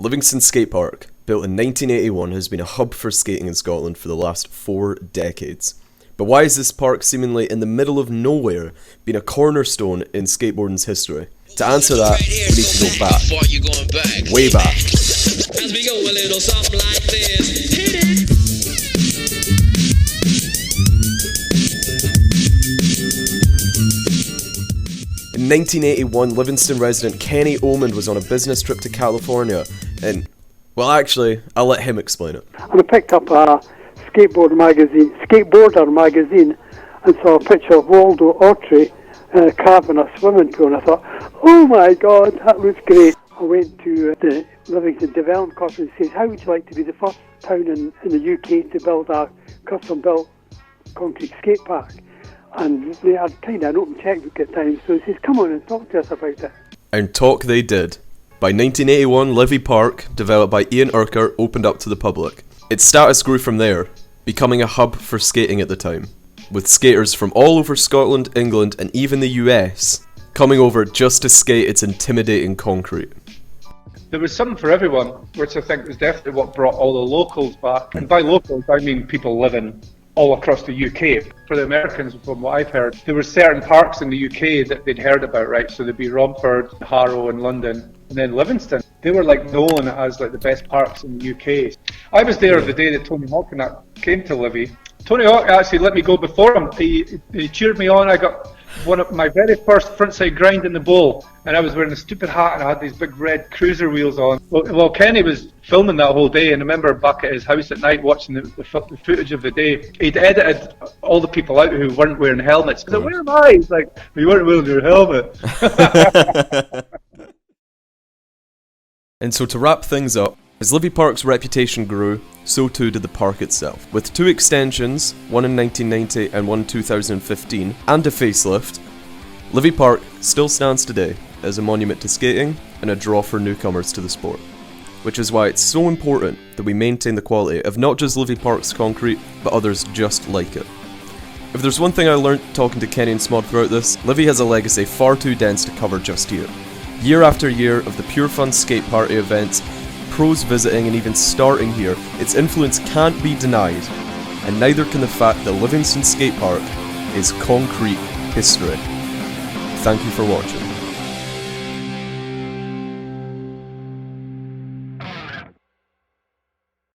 Livingston Skatepark, built in 1981, has been a hub for skating in Scotland for the last 4 decades. But why is this park seemingly in the middle of nowhere been a cornerstone in skateboarding's history? To answer that, we need to go back. Way back. As we go a little something like this. Hit it. In 1981, Livingston resident Kenny Omond was on a business trip to California, and, well actually, I'll let him explain it. And I picked up a skateboarder magazine, and saw a picture of Waldo Autry carving a swimming pool, and I thought, oh my god, that looks great. I went to the Livingston Development Conference and said, how would you like to be the first town in the UK to build a custom-built concrete skate park? And they had kind of an open checkbook at times, so he says, come on and talk to us about it. And talk they did. By 1981, Livi Park, developed by Ian Urquhart, opened up to the public. Its status grew from there, becoming a hub for skating at the time, with skaters from all over Scotland, England, and even the US coming over just to skate its intimidating concrete. There was something for everyone, which I think was definitely what brought all the locals back. And by locals, I mean people living all across the UK. For the Americans, from what I've heard, there were certain parks in the UK that they'd heard about, right? So there'd be Romford, Harrow in London, and then Livingston. They were like known as like the best parks in the UK. I was there the day that Tony Hawk and that came to Livi. Tony Hawk actually let me go before him. He cheered me on. I got one of my very first frontside grind in the bowl, and I was wearing a stupid hat and I had these big red cruiser wheels on. Well, Kenny was filming that whole day, and I remember back at his house at night watching the footage of the day. He'd edited all the people out who weren't wearing helmets. I was like, where am I? He's like, you weren't wearing your helmet. And so to wrap things up, as Livi Park's reputation grew, so too did the park itself. With 2 extensions, one in 1990 and one in 2015, and a facelift, Livi Park still stands today as a monument to skating and a draw for newcomers to the sport. Which is why it's so important that we maintain the quality of not just Livi Park's concrete, but others just like it. If there's one thing I learnt talking to Kenny and Smod throughout this, Livi has a legacy far too dense to cover just here. Year after year of the pure fun skate party events, pros visiting and even starting here, its influence can't be denied, and neither can the fact that Livingston Skatepark is concrete history. Thank you for watching.